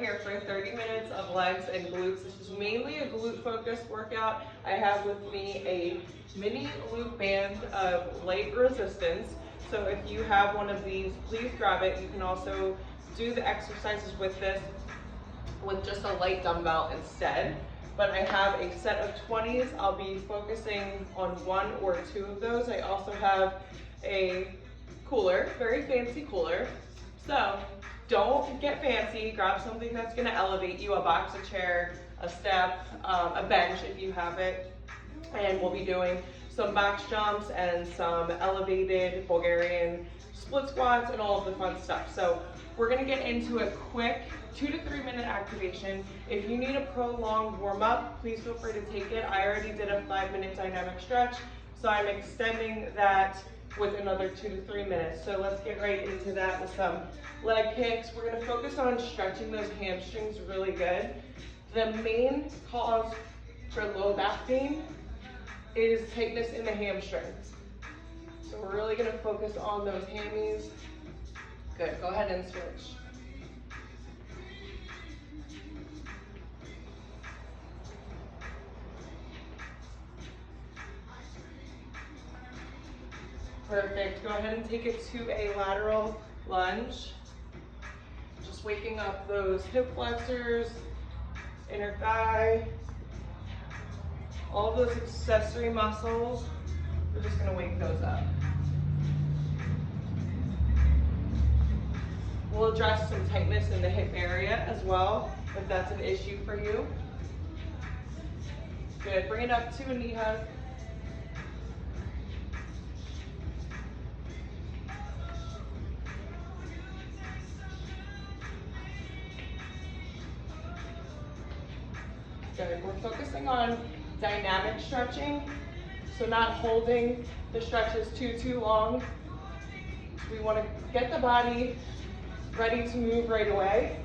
here for 30 minutes of legs and glutes. This is mainly a glute focused workout. I have with me a mini loop band of light resistance. So if you have one of these, please grab it. You can also do the exercises with this with just a light dumbbell instead. But I have a set of 20s. I'll be focusing on 1 or 2 of those. I also have a cooler, very fancy cooler. So don't get fancy, grab something that's gonna elevate you, a box, a chair, a step, a bench if you have it. And we'll be doing some box jumps and some elevated Bulgarian split squats and all of the fun stuff. So we're gonna get into a quick 2 to 3 minute activation. If you need a prolonged warm up, please feel free to take it. I already did a 5-minute dynamic stretch, so I'm extending that with another 2 to 3 minutes. So let's get right into that with some leg kicks. We're gonna focus on stretching those hamstrings really good. The main cause for low back pain is tightness in the hamstrings. So we're really gonna focus on those hammies. Good, go ahead and switch. Perfect, go ahead and take it to a lateral lunge. Just waking up those hip flexors, inner thigh, all of those accessory muscles. We're just gonna wake those up. We'll address some tightness in the hip area as well, if that's an issue for you. Good, bring it up to a knee hug. Good, we're focusing on dynamic stretching, so not holding the stretches too long. We want to get the body ready to move right away.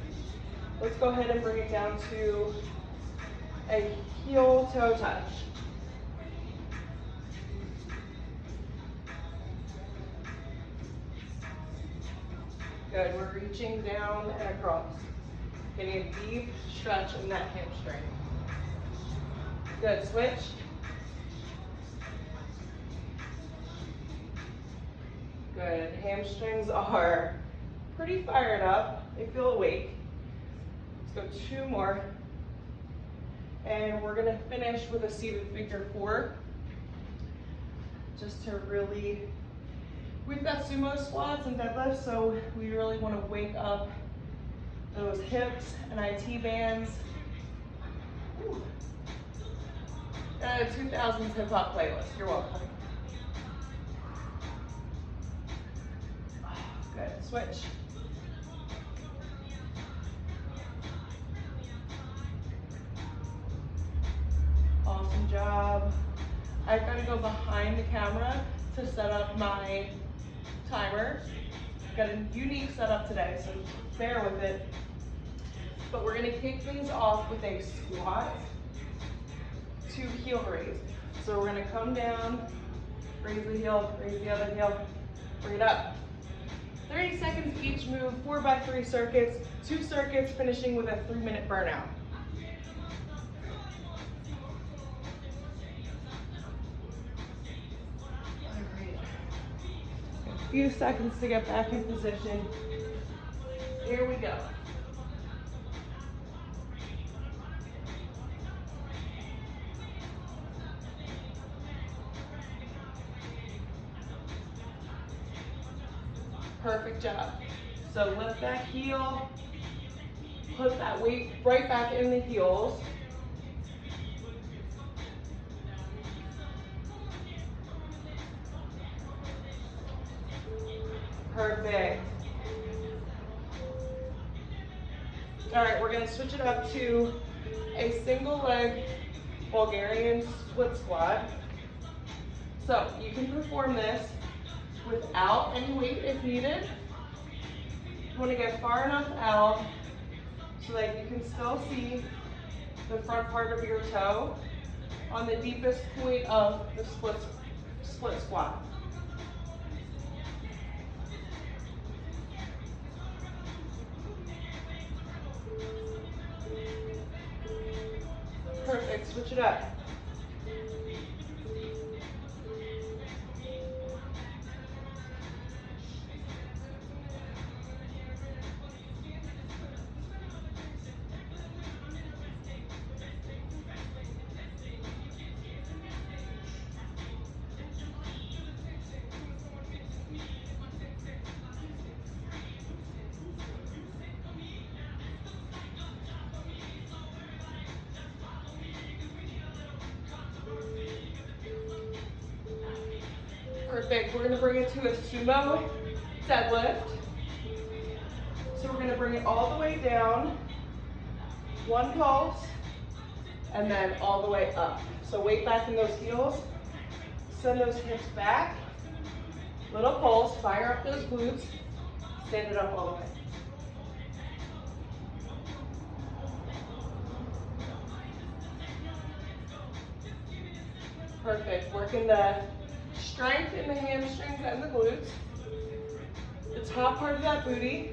Let's go ahead and bring it down to a heel toe touch. Good, we're reaching down and across. Getting a deep stretch in that hamstring. Good, switch. Good, hamstrings are pretty fired up. They feel awake. Let's go 2 more. And we're gonna finish with a seated figure 4. Just to really, we've got sumo squats and deadlifts, so we really wanna wake up those hips and IT bands. Ooh. 2000s hip hop playlist, you're welcome. Good, switch. Awesome job. I've got to go behind the camera to set up my timer. Got a unique setup today, so bear with it. But we're gonna kick things off with a squat to heel raise. So we're gonna come down, raise the heel, raise the other heel, bring it up. 30 seconds each move, 4x3 circuits, 2 circuits, finishing with a 3-minute burnout. All right. A few seconds to get back in position. Here we go. Perfect job. So lift that heel, put that weight right back in the heels. Perfect. All right, we're gonna switch it up to a single leg Bulgarian split squat. So you can perform this without any weight if needed. You want to get far enough out so that you can still see the front part of your toe on the deepest point of the split squat. switch it up. Perfect. We're going to bring it to a sumo deadlift. So we're going to bring it all the way down, one pulse, and then all the way up. So weight back in those heels, send those hips back, little pulse, fire up those glutes, stand it up all the way. Perfect. Working the strength in the hamstrings and the glutes. The top part of that booty,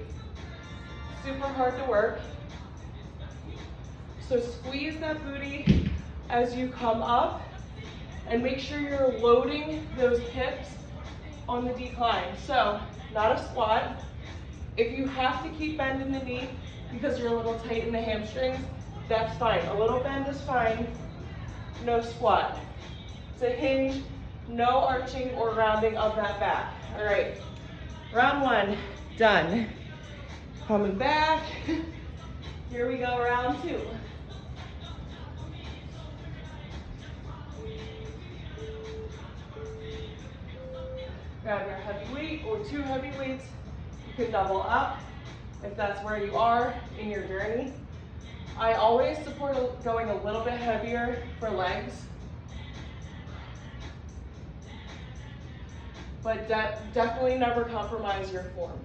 super hard to work. So squeeze that booty as you come up and make sure you're loading those hips on the decline. So not a squat. If you have to keep bending the knee because you're a little tight in the hamstrings, that's fine. A little bend is fine, no squat. It's a hinge, no arching or rounding of that back. All right, round one, done. Coming back, here we go, round two. Grab your heavy weight or two heavy weights. You can double up if that's where you are in your journey. I always support going a little bit heavier for legs, but definitely never compromise your form.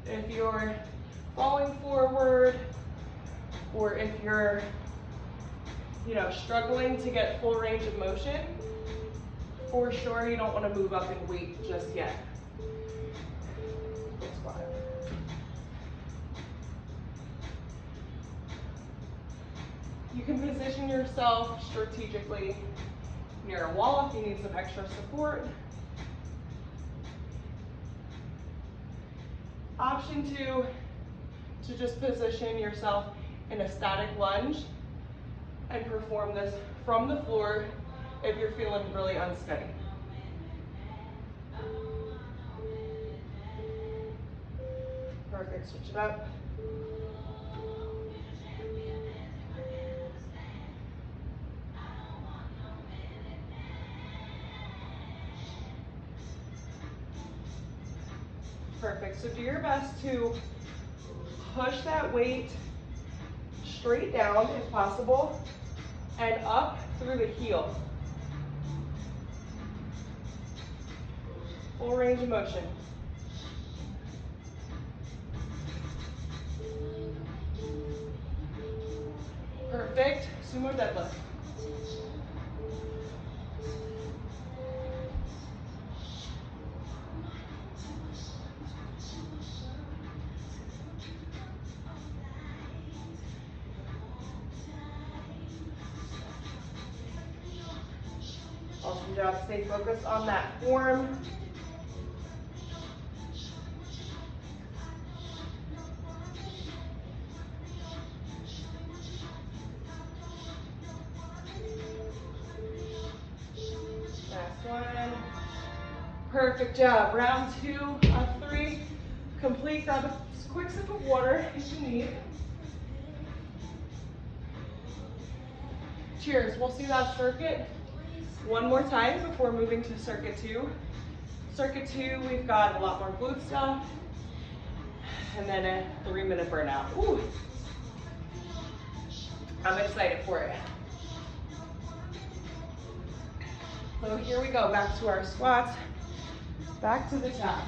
If you're falling forward, or if you're, struggling to get full range of motion, for sure you don't want to move up in weight just yet. Good squat. You can position yourself strategically near a wall if you need some extra support. Option two, to just position yourself in a static lunge and perform this from the floor if you're feeling really unsteady. Perfect, switch it up. Perfect, so do your best to push that weight straight down if possible and up through the heel. Full range of motion. Perfect, sumo deadlift. Awesome job, stay focused on that form. Perfect job. Round two of three. Complete. Grab a quick sip of water if you need. Cheers. We'll see that circuit one more time before moving to circuit two. Circuit two, we've got a lot more glute stuff, and then a 3-minute burnout. Ooh. I'm excited for it. So here we go, back to our squats, back to the top.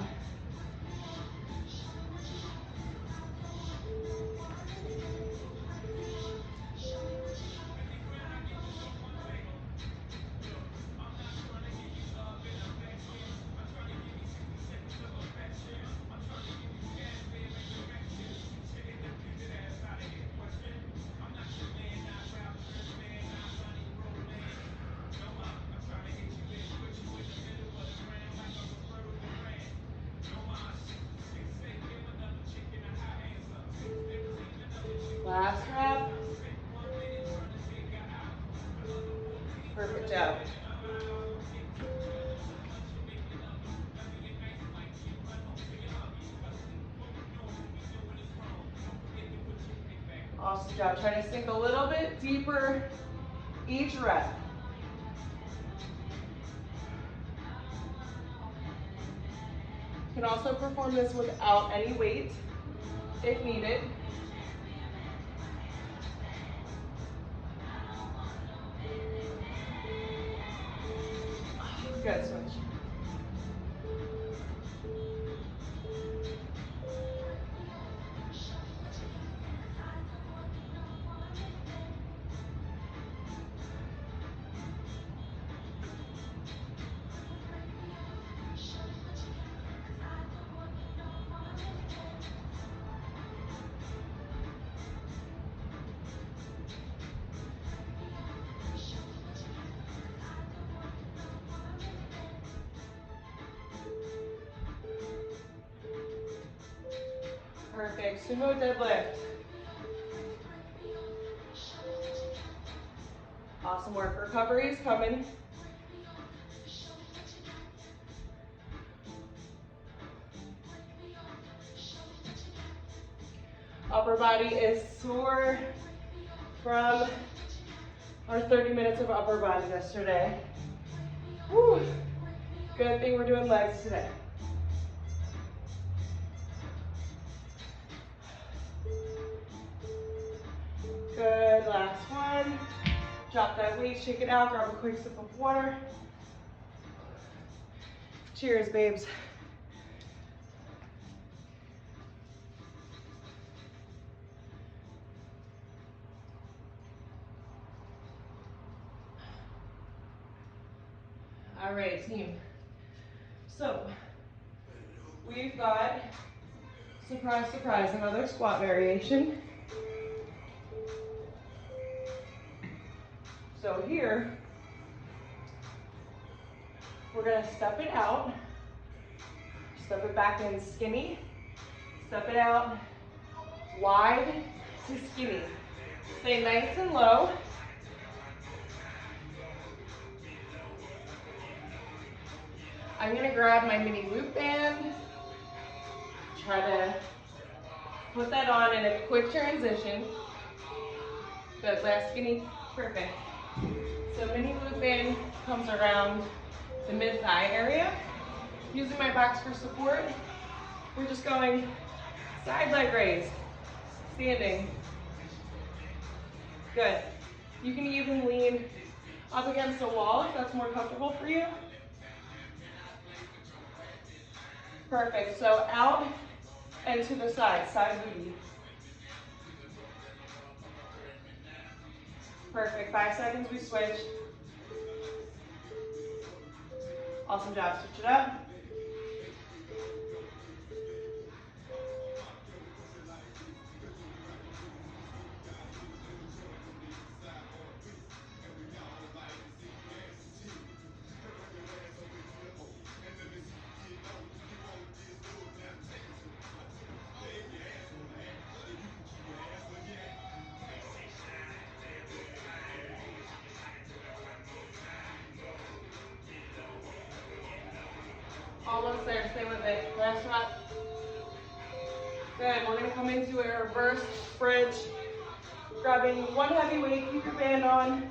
Last rep. Perfect job. Awesome job. Try to sink a little bit deeper each rep. You can also perform this without any weight if needed. Good, switch. Perfect, sumo deadlift. Awesome work, recovery is coming. Upper body is sore from our 30 minutes of upper body yesterday. Whew. Good thing we're doing legs today. Good, last one. Drop that weight, shake it out, grab a quick sip of water. Cheers, babes. All right, team. So, we've got, surprise, surprise, another squat variation. So here, we're gonna step it out, step it back in skinny, step it out wide to skinny. Stay nice and low. I'm gonna grab my mini loop band, try to put that on in a quick transition. Good, last skinny, perfect. So mini loop band comes around the mid-thigh area. Using my box for support, we're just going side leg raise, standing. Good. You can even lean up against a wall if that's more comfortable for you. Perfect, so out and to the side, side booty. Perfect, 5 seconds, we switch. Awesome job, switch it up. Almost there, stay with it. Last shot. Good, we're gonna come into a reverse bridge. Grabbing one heavy weight, keep your band on.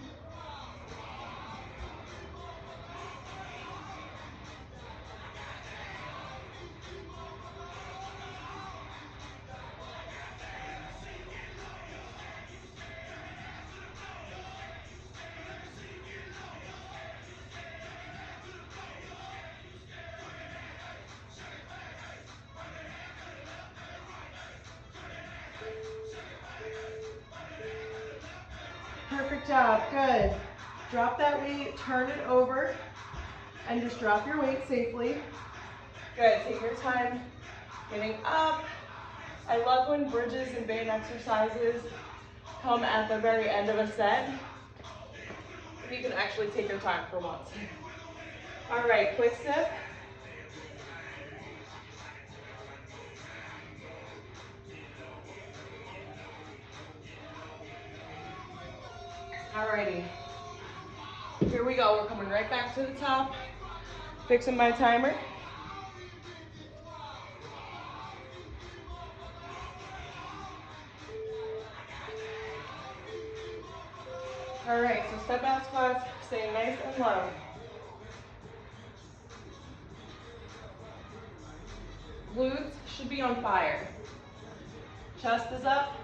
Perfect job, good. Drop that weight, turn it over, and just drop your weight safely. Good, take your time getting up. I love when bridges and band exercises come at the very end of a set. You can actually take your time for once. All right, quick sip. Alrighty, here we go. We're coming right back to the top. Fixing my timer. All right, so step out squats, stay nice and low. Glutes should be on fire. Chest is up.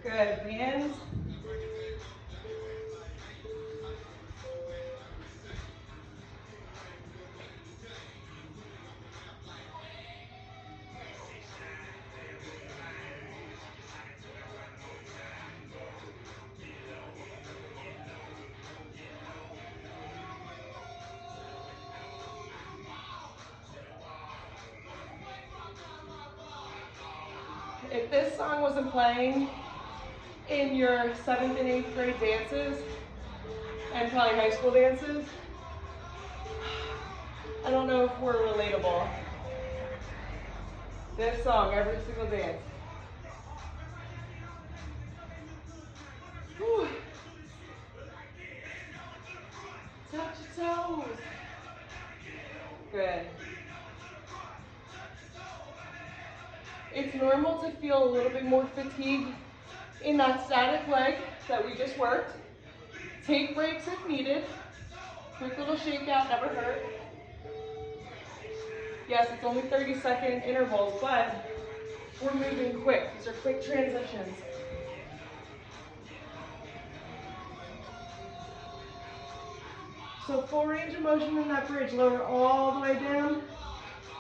Good, hands. If this song wasn't playing in your 7th and 8th grade dances, and probably high school dances, I don't know if we're relatable. This song, every single dance. Whew. Touch your toes. Good. It's normal to feel a little bit more fatigue in that static leg that we just worked. Take breaks if needed. Quick little shakeout, never hurt. Yes, it's only 30-second intervals, but we're moving quick. These are quick transitions. So full range of motion in that bridge. Lower all the way down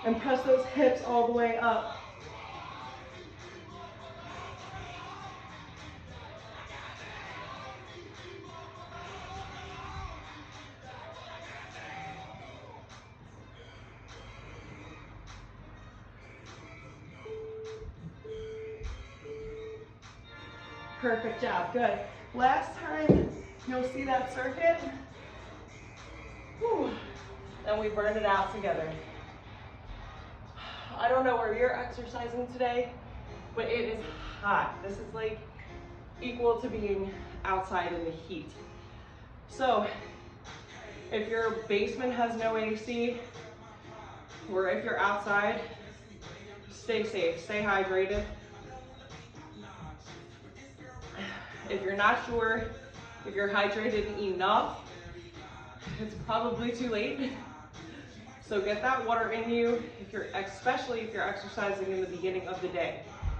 and press those hips all the way up. Perfect job, good. Last time you'll see that circuit. Whew. And we burn it out together. I don't know where you're exercising today, but it is hot. This is like equal to being outside in the heat. So if your basement has no AC, or if you're outside, stay safe, stay hydrated. If you're not sure if you're hydrated enough, it's probably too late. So get that water in you, especially if you're exercising in the beginning of the day.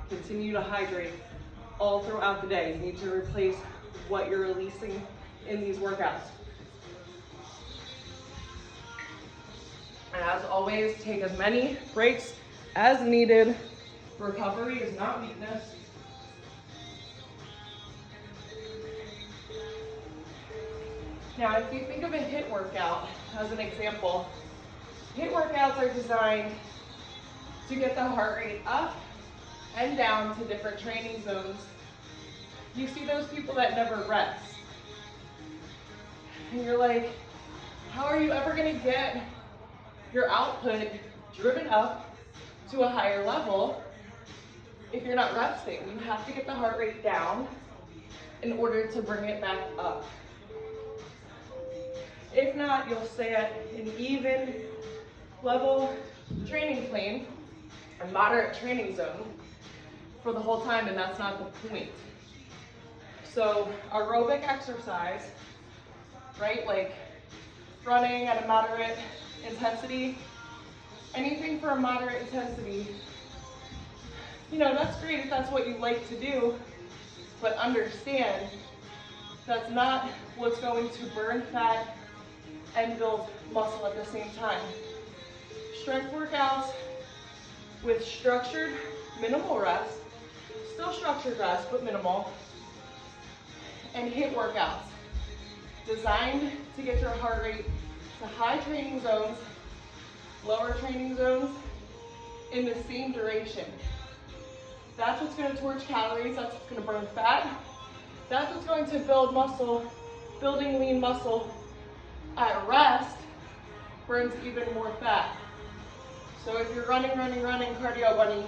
Continue to hydrate all throughout the day. You need to replace what you're releasing in these workouts. And as always, take as many breaks as needed. Recovery is not weakness. Now, if you think of a HIIT workout as an example, HIIT workouts are designed to get the heart rate up and down to different training zones. You see those people that never rest. And you're like, how are you ever gonna get your output driven up to a higher level if you're not resting? You have to get the heart rate down in order to bring it back up. If not, you'll stay at an even level training plane, a moderate training zone for the whole time, and that's not the point. So aerobic exercise, right, like running at a moderate intensity, anything for a moderate intensity, you know, that's great if that's what you like to do, but understand that's not what's going to burn fat and build muscle at the same time. Strength workouts with structured, minimal rest, still structured rest, but minimal, and HIIT workouts designed to get your heart rate to high training zones, lower training zones in the same duration. That's what's going to torch calories. That's what's going to burn fat. That's what's going to build muscle. Building lean muscle at rest burns even more fat. So if you're running, cardio bunny,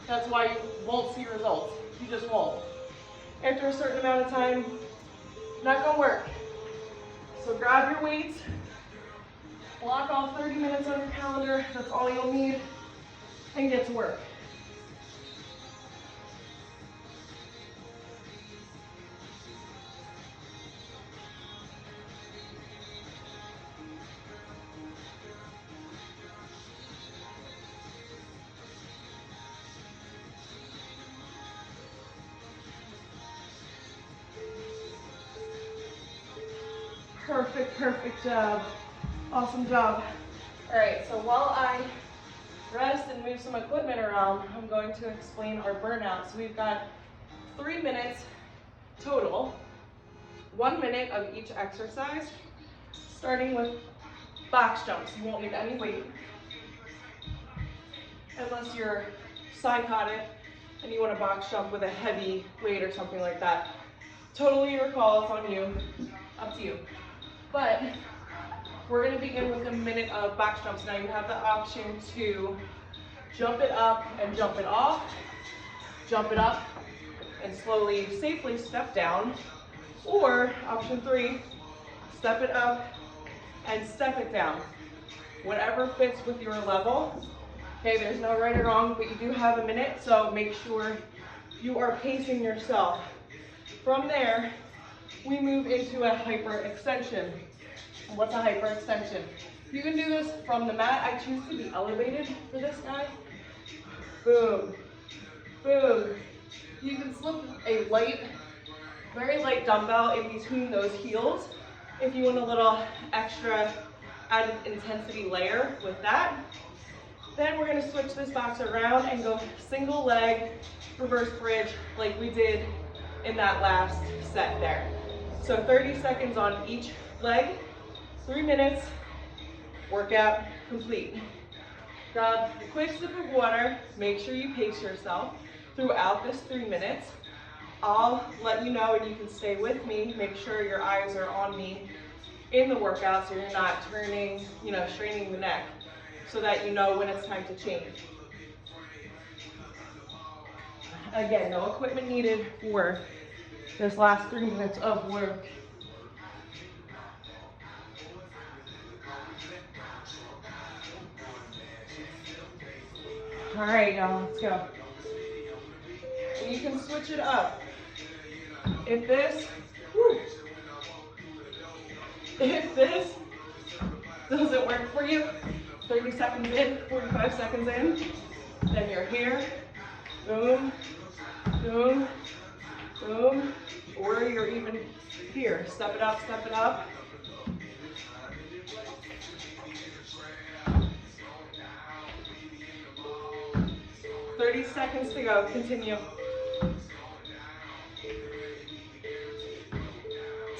that's why you won't see results. You just won't. After a certain amount of time, not gonna work. So grab your weights, block off 30 minutes on your calendar, that's all you'll need, and get to work. Perfect job. Awesome job. All right, so while I rest and move some equipment around, I'm going to explain our burnout. So we've got 3 minutes total, 1 minute of each exercise, starting with box jumps. You won't need any weight, unless you're psychotic and you want to box jump with a heavy weight or something like that. Totally your call, it's on you, up to you. But we're going to begin with a minute of box jumps. Now you have the option to jump it up and jump it off, jump it up and slowly, safely step down, or option 3, step it up and step it down. Whatever fits with your level. Okay, there's no right or wrong, but you do have a minute, so make sure you are pacing yourself. From there, we move into a hyperextension. What's a hyperextension? You can do this from the mat. I choose to be elevated for this guy. Boom, boom. You can slip a light, very light dumbbell in between those heels if you want a little extra added intensity layer with that. Then we're going to switch this box around and go single leg reverse bridge like we did in that last set there. So 30 seconds on each leg, 3 minutes, workout complete. Grab a quick sip of water, make sure you pace yourself throughout this 3 minutes. I'll let you know and you can stay with me, make sure your eyes are on me in the workout so you're not turning, straining the neck so that you know when it's time to change. Again, no equipment needed for this last 3 minutes of work. All right, y'all, let's go. And you can switch it up. If this doesn't work for you, 30 seconds in, 45 seconds in, then you're here, boom, boom, boom, or you're even here. Step it up, step it up. "30 seconds to go, continue.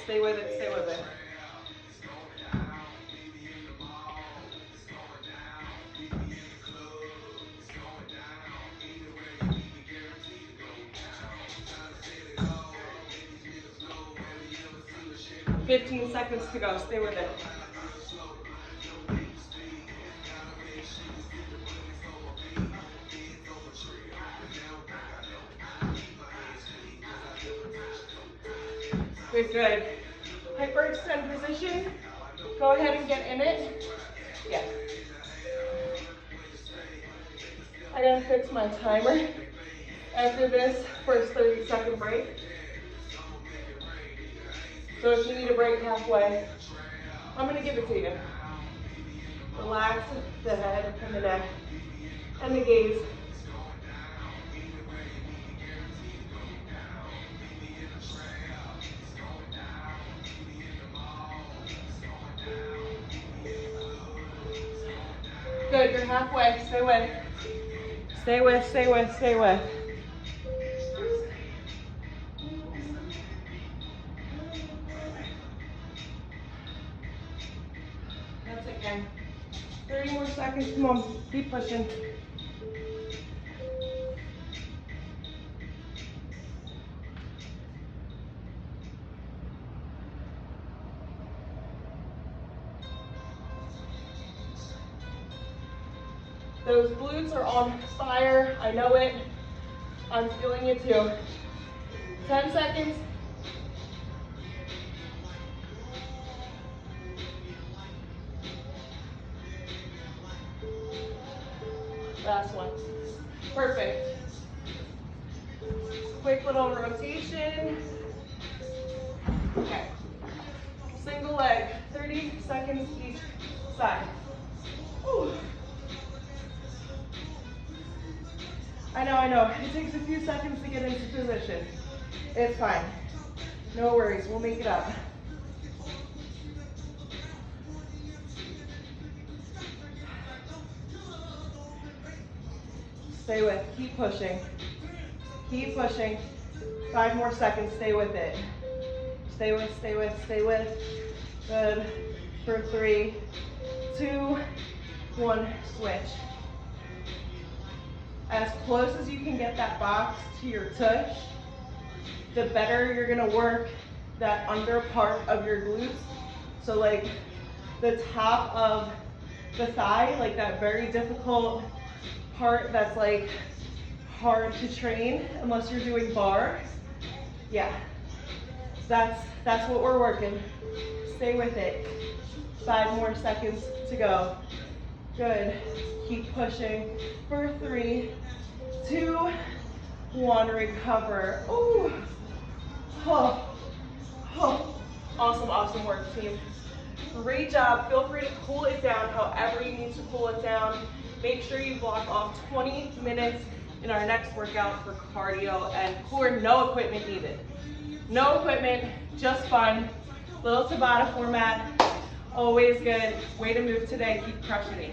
Stay with it, stay with it. "15 seconds to go, stay with it. Good, good. Hyperextend position. Go ahead and get in it. Yeah. I gotta fix my timer after this first 30-second break. So if you need a break halfway, I'm gonna give it to you. Relax the head and the neck and the gaze. Good, you're halfway. Stay with. Stay with, stay with, stay with. That's it, gang. 30 more seconds. Come on, keep pushing. Those glutes are on fire. I know it. I'm feeling it too. 10 seconds. Last one. Perfect. Quick little rotation. Okay. Single leg, 30 seconds each side. Whew. I know. It takes a few seconds to get into position. It's fine. No worries, we'll make it up. Stay with, keep pushing. Keep pushing. 5 more seconds, stay with it. Stay with. Good. For 3, 2, 1, switch. As close as you can get that box to your tush, the better you're gonna work that under part of your glutes. So like the top of the thigh, like that very difficult part that's like hard to train unless you're doing bar. Yeah, that's what we're working. Stay with it. 5 more seconds to go. Good. Keep pushing for 3, 2, 1. Recover. Ooh. Oh. Awesome work, team. Great job. Feel free to cool it down however you need to cool it down. Make sure you block off 20 minutes in our next workout for cardio and core. No equipment needed. No equipment, just fun. Little Tabata format. Always good. Way to move today. Keep crushing it.